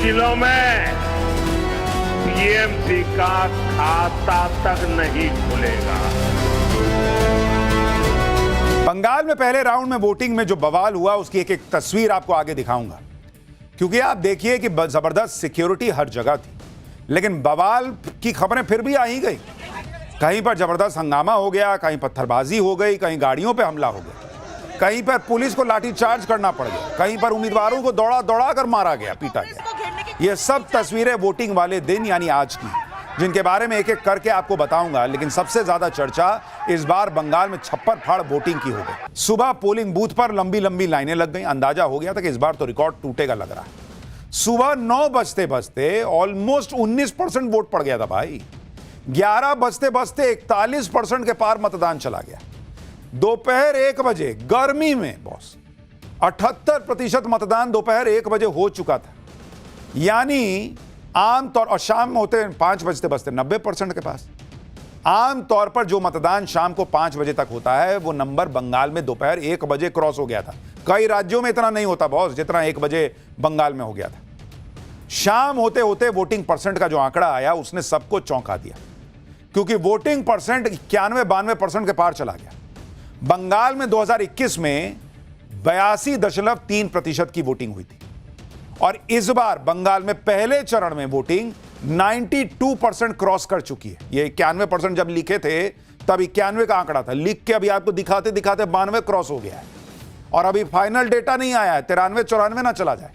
जिलों में टीएमसी का खाता तक नहीं खुलेगा। बंगाल में पहले राउंड में वोटिंग में जो बवाल हुआ उसकी एक एक तस्वीर आपको आगे दिखाऊंगा, क्योंकि आप देखिए कि जबरदस्त सिक्योरिटी हर जगह थी, लेकिन बवाल की खबरें फिर भी आ ही गई। कहीं पर जबरदस्त हंगामा हो गया, कहीं पत्थरबाजी हो गई, कहीं गाड़ियों पे हमला हो गया, कहीं पर पुलिस को लाठीचार्ज करना पड़ गया, कहीं पर उम्मीदवारों को दौड़ा दौड़ा कर मारा गया, पीटा गया। ये सब तस्वीरें वोटिंग वाले दिन यानी आज की, जिनके बारे में एक एक करके आपको बताऊंगा। लेकिन सबसे ज्यादा चर्चा इस बार बंगाल में छप्पर फाड़ वोटिंग की हो गई। सुबह पोलिंग बूथ पर लंबी लंबी लाइनें लग गई। अंदाजा हो गया था कि इस बार तो रिकॉर्ड टूटेगा लग रहा है। सुबह 9 बजते बजते ऑलमोस्ट 19% वोट पड़ गया था भाई। 11 बजते बजते 41% के पार मतदान चला गया। दोपहर 1 बजे गर्मी में बॉस 78% मतदान दोपहर 1 बजे हो चुका था। यानी आमतौर और शाम में होते 5 बजते बजते 90% के पास। आमतौर पर जो मतदान शाम को 5 बजे तक होता है वो नंबर बंगाल में दोपहर 1 बजे क्रॉस हो गया था। कई राज्यों में इतना नहीं होता बॉस जितना 1 बजे बंगाल में हो गया था। शाम होते होते वोटिंग परसेंट का जो आंकड़ा आया उसने सबको चौंका दिया, क्योंकि वोटिंग परसेंट 91-92% के पार चला गया। बंगाल में 2021 में 82.3% की वोटिंग हुई थी और इस बार बंगाल में पहले चरण में वोटिंग 92% क्रॉस कर चुकी है। ये 91% जब लिखे थे तब 91 का आंकड़ा था, लिख के अभी आपको दिखाते दिखाते 92 क्रॉस हो गया है और अभी फाइनल डेटा नहीं आया है, 93-94 ना चला जाए।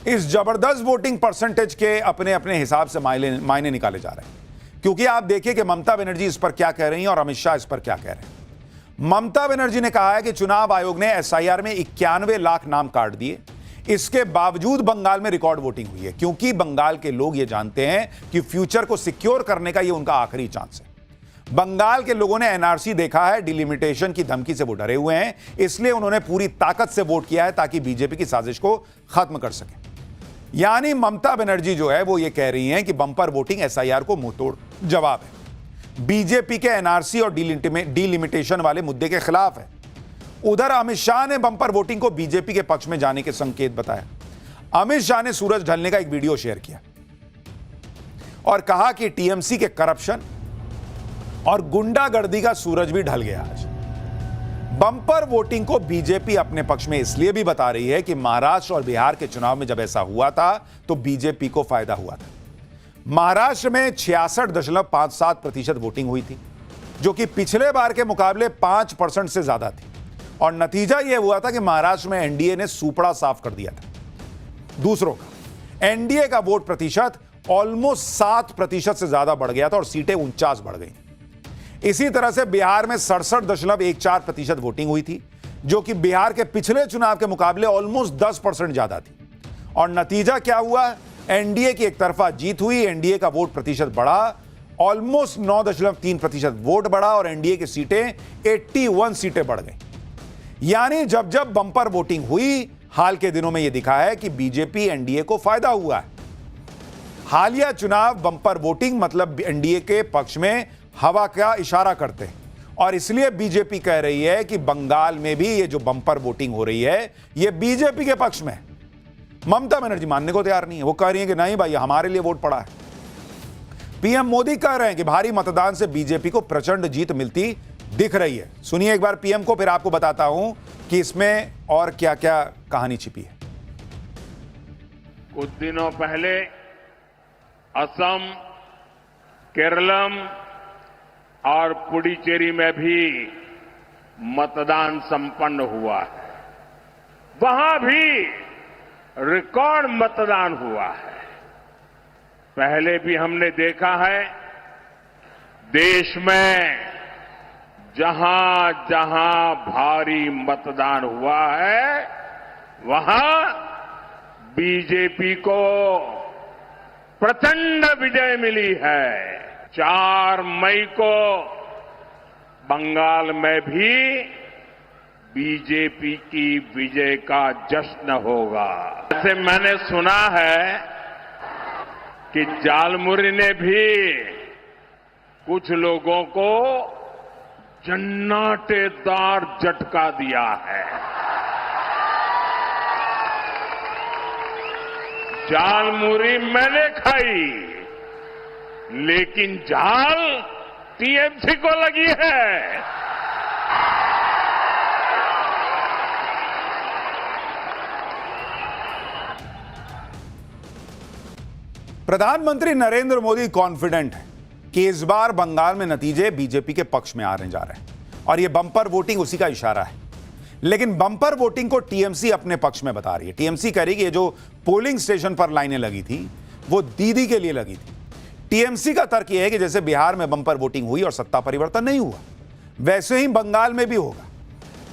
इस जबरदस्त वोटिंग परसेंटेज के अपने अपने हिसाब से मायने निकाले जा रहे हैं, क्योंकि आप देखिए कि ममता बनर्जी इस पर क्या कह रही हैं और अमित शाह इस पर क्या कह रहे हैं। ममता बनर्जी ने कहा है कि चुनाव आयोग ने एसआईआर में 91 लाख नाम काट दिए, इसके बावजूद बंगाल में रिकॉर्ड वोटिंग हुई है, क्योंकि बंगाल के लोग ये जानते हैं कि फ्यूचर को सिक्योर करने का ये उनका आखिरी चांस है। बंगाल के लोगों ने एनआरसी देखा है, डिलिमिटेशन की धमकी से वो डरे हुए हैं, इसलिए उन्होंने पूरी ताकत से वोट किया है ताकि बीजेपी की साजिश को खत्म कर सके। यानी ममता बनर्जी जो है वो ये कह रही हैं कि बंपर वोटिंग एसआईआर को मुंहतोड़ जवाब है, बीजेपी के एनआरसी और डिलिमिटेशन वाले मुद्दे के खिलाफ है। उधर अमित शाह ने बंपर वोटिंग को बीजेपी के पक्ष में जाने के संकेत बताया। अमित शाह ने सूरज ढलने का एक वीडियो शेयर किया और कहा कि टीएमसी के करप्शन और गुंडागर्दी का सूरज भी ढल गया आज। बंपर वोटिंग को बीजेपी अपने पक्ष में इसलिए भी बता रही है कि महाराष्ट्र और बिहार के चुनाव में जब ऐसा हुआ था तो बीजेपी को फायदा हुआ था। महाराष्ट्र में 66.57% वोटिंग हुई थी, जो कि पिछले बार के मुकाबले 5% से ज्यादा थी और नतीजा यह हुआ था कि महाराष्ट्र में एनडीए ने सूपड़ा साफ कर दिया था दूसरों का। एनडीए का वोट प्रतिशत ऑलमोस्ट 7% से ज्यादा बढ़ गया था और सीटें 49 बढ़ गई। इसी तरह से बिहार में 67.14% वोटिंग हुई थी, जो कि बिहार के पिछले चुनाव के मुकाबले ऑलमोस्ट 10% ज्यादा थी। और नतीजा क्या हुआ? एनडीए की एक तरफा जीत हुई, एनडीए का वोट प्रतिशत बढ़ा, ऑलमोस्ट 9.3% वोट बढ़ा और एनडीए की सीटें 81 सीटें बढ़ गई। यानी जब जब बंपर वोटिंग हुई, हाल के दिनों में यह दिखा है कि बीजेपी एनडीए को फायदा हुआ है। हालिया चुनाव बंपर वोटिंग मतलब एनडीए के पक्ष में हवा का इशारा करते हैं और इसलिए बीजेपी कह रही है कि बंगाल में भी ये जो बंपर वोटिंग हो रही है ये बीजेपी के पक्ष में। ममता बनर्जी मानने को तैयार नहीं है, वो कह रही है कि नहीं भाई हमारे लिए वोट पड़ा है। पीएम मोदी कह रहे हैं कि भारी मतदान से बीजेपी को प्रचंड जीत मिलती दिख रही है। सुनिए एक बार पीएम को, फिर आपको बताता हूं कि इसमें और क्या क्या कहानी छिपी है। कुछ दिनों पहले असम, केरलम और पुडुचेरी में भी मतदान संपन्न हुआ है। वहां भी रिकॉर्ड मतदान हुआ है। पहले भी हमने देखा है देश में जहां जहां भारी मतदान हुआ है वहां बीजेपी को प्रचंड विजय मिली है। 4 मई को बंगाल में भी बीजेपी की विजय का जश्न होगा। ऐसे मैंने सुना है कि झालमुरी ने भी कुछ लोगों को जन्नाटेदार झटका दिया है। जालमुरी मैंने खाई, लेकिन जाल टीएमसी को लगी है। प्रधानमंत्री नरेंद्र मोदी कॉन्फिडेंट है कि इस बार बंगाल में नतीजे बीजेपी के पक्ष में आने जा रहे हैं और यह बम्पर वोटिंग उसी का इशारा है। लेकिन बम्पर वोटिंग को टीएमसी अपने पक्ष में बता रही है। टीएमसी कह रही है कि ये जो पोलिंग स्टेशन पर लाइनें लगी थी वो दीदी के लिए लगी थी। टीएमसी का तर्क यह है कि जैसे बिहार में बम्पर वोटिंग हुई और सत्ता परिवर्तन नहीं हुआ, वैसे ही बंगाल में भी होगा।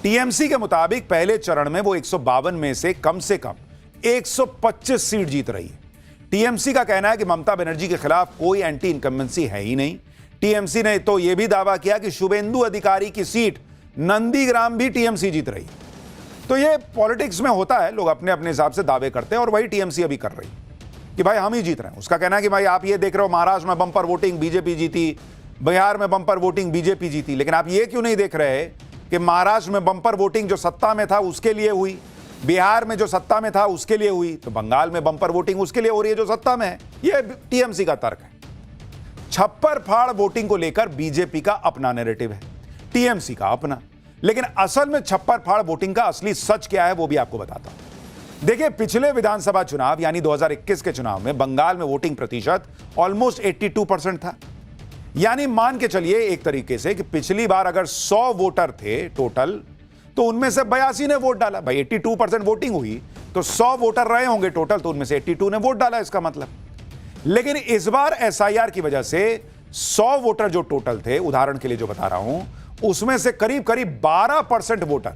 टीएमसी के मुताबिक पहले चरण में वो 152 में से कम 125 सीट जीत रही है। टीएमसी का कहना है कि ममता बनर्जी के खिलाफ कोई एंटी इनकम्बेंसी है ही नहीं। टीएमसी ने तो यह भी दावा किया कि शुभेंदु अधिकारी की सीट नंदीग्राम भी टीएमसी जीत रही। तो यह पॉलिटिक्स में होता है, लोग अपने अपने हिसाब से दावे करते हैं और वही टीएमसी अभी कर रही कि भाई हम ही जीत रहे हैं। उसका कहना है कि भाई आप ये देख रहे हो महाराष्ट्र में बम्पर वोटिंग बीजेपी जीती, बिहार में बम्पर वोटिंग बीजेपी जीती, लेकिन आप ये क्यों नहीं देख रहे कि महाराष्ट्र में बम्पर वोटिंग जो सत्ता में था उसके लिए हुई, बिहार में जो सत्ता में था उसके लिए हुई, तो बंगाल में बम्पर वोटिंग उसके लिए हो रही है जो सत्ता में है। यह टीएमसी का तर्क है। छप्पर फाड़ वोटिंग को लेकर बीजेपी का अपना नैरेटिव है, टीएमसी का अपना। लेकिन असल में छप्पर फाड़ वोटिंग का असली सच क्या है वो भी आपको बताता हूं। देखिए, पिछले विधानसभा चुनाव यानी 2021 के चुनाव में बंगाल में वोटिंग प्रतिशत ऑलमोस्ट 82% था। यानी मान के चलिए एक तरीके से कि पिछली बार अगर 100 वोटर थे टोटल, तो उनमें से 82 ने वोट डाला। भाई 82% वोटिंग हुई तो 100 वोटर रहे होंगे टोटल, तो उनमें से 82 ने वोट डाला, इसका मतलब। लेकिन इस बार एसआईआर की वजह से 100 वोटर जो टोटल थे, उदाहरण के लिए जो बता रहा हूं, उसमें से करीब 12% वोटर,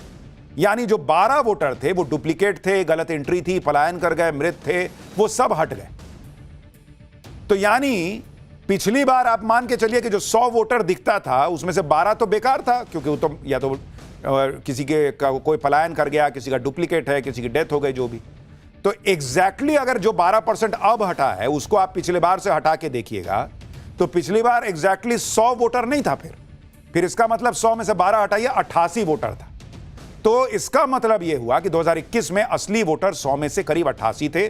यानी जो 12 वोटर थे वो डुप्लीकेट थे, गलत एंट्री थी, पलायन कर गए, मृत थे, वो सब हट गए। तो यानी पिछली बार आप मान के चलिए कि जो 100 वोटर दिखता था उसमें से 12 तो बेकार था, क्योंकि वो तो या तो किसी के कोई पलायन कर गया, किसी का डुप्लीकेट है, किसी की डेथ हो गई, जो भी। तो एग्जैक्टली अगर जो 12% अब हटा है उसको आप पिछले बार से हटा के देखिएगा तो पिछली बार एग्जैक्टली 100 वोटर नहीं था। फिर इसका मतलब 100 में से 12 हटाइए, 88 वोटर था। तो इसका मतलब यह हुआ कि 2021 में असली वोटर 100 में से करीब 88 थे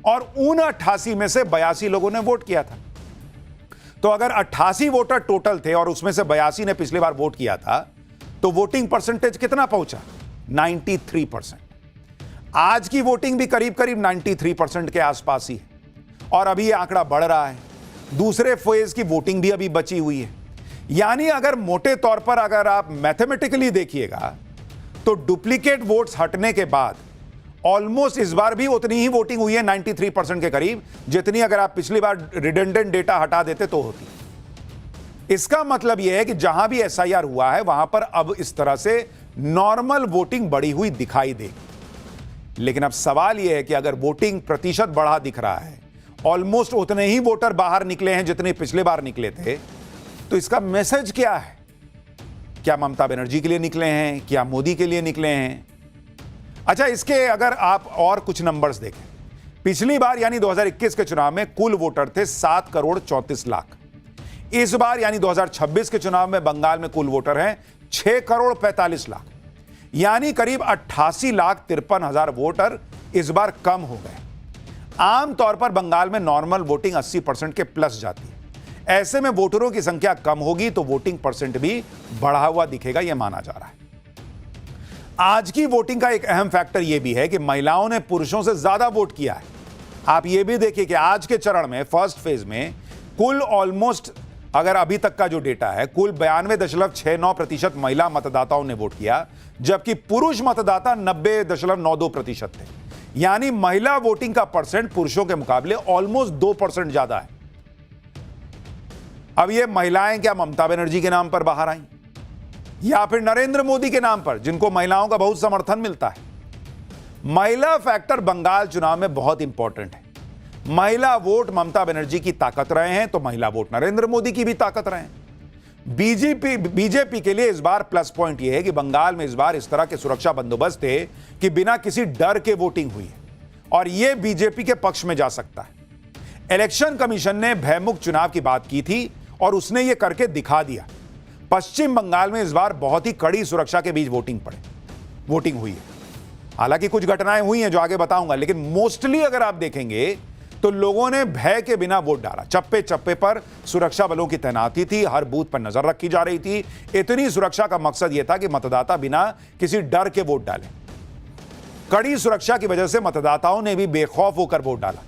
और उन 88 में से 82 लोगों ने वोट किया था। तो अगर 88 वोटर टोटल थे और उसमें से 82 ने पिछली बार वोट किया था, तो वोटिंग परसेंटेज कितना पहुंचा? 93%। आज की वोटिंग भी करीब 93% के आसपास ही है और अभी यह आंकड़ा बढ़ रहा है। दूसरे फेज की वोटिंग भी अभी बची हुई है। यानी अगर मोटे तौर पर अगर आप मैथमेटिकली देखिएगा तो डुप्लीकेट वोट्स हटने के बाद ऑलमोस्ट इस बार भी उतनी ही वोटिंग हुई है, 93% के करीब, जितनी अगर आप पिछली बार रिडंडेंट डेटा हटा देते तो होती। इसका मतलब यह है कि जहां भी एसआईआर हुआ है वहां पर अब इस तरह से नॉर्मल वोटिंग बढ़ी हुई दिखाई देगी। लेकिन अब सवाल यह है कि अगर वोटिंग प्रतिशत बढ़ा दिख रहा है, ऑलमोस्ट उतने ही वोटर बाहर निकले हैं जितने पिछले बार निकले थे, तो इसका मैसेज क्या है? क्या ममता बनर्जी के लिए निकले हैं? क्या मोदी के लिए निकले हैं? अच्छा, इसके अगर आप और कुछ नंबर्स देखें, पिछली बार यानी 2021 के चुनाव में कुल वोटर थे 7 करोड़ 34 लाख। इस बार यानी 2026 के चुनाव में बंगाल में कुल वोटर हैं 6 करोड़ 45 लाख, यानी करीब 88,53,000 वोटर इस बार कम हो गए। आमतौर पर बंगाल में नॉर्मल वोटिंग 80% के प्लस जाती है। ऐसे में वोटरों की संख्या कम होगी तो वोटिंग परसेंट भी बढ़ा हुआ दिखेगा, यह माना जा रहा है। आज की वोटिंग का एक अहम फैक्टर यह भी है कि महिलाओं ने पुरुषों से ज्यादा वोट किया है। आप यह भी देखिए कि आज के चरण में फर्स्ट फेज में कुल ऑलमोस्ट, अगर अभी तक का जो डेटा है, कुल 92.69% महिला मतदाताओं ने वोट किया, जबकि पुरुष मतदाता 90.92% थे। यानी महिला वोटिंग का परसेंट पुरुषों के मुकाबले ऑलमोस्ट 2% ज्यादा है। अब ये महिलाएं क्या ममता बनर्जी के नाम पर बाहर आई या फिर नरेंद्र मोदी के नाम पर, जिनको महिलाओं का बहुत समर्थन मिलता है? महिला फैक्टर बंगाल चुनाव में बहुत इंपॉर्टेंट है। महिला वोट ममता बनर्जी की ताकत रहे हैं तो महिला वोट नरेंद्र मोदी की भी ताकत रहे हैं। बीजेपी के लिए इस बार प्लस पॉइंट यह है कि बंगाल में इस बार इस तरह के सुरक्षा बंदोबस्त थे कि बिना किसी डर के वोटिंग हुई है और यह बीजेपी के पक्ष में जा सकता है। इलेक्शन कमीशन ने भयमुक्त चुनाव की बात की थी और उसने यह करके दिखा दिया। पश्चिम बंगाल में इस बार बहुत ही कड़ी सुरक्षा के बीच वोटिंग हुई है। हालांकि कुछ घटनाएं हुई हैं जो आगे बताऊंगा, लेकिन मोस्टली अगर आप देखेंगे तो लोगों ने भय के बिना वोट डाला। चप्पे चप्पे पर सुरक्षा बलों की तैनाती थी, हर बूथ पर नजर रखी जा रही थी। इतनी सुरक्षा का मकसद यह था कि मतदाता बिना किसी डर के वोट डाले। कड़ी सुरक्षा की वजह से मतदाताओं ने भी बेखौफ होकर वोट डाला।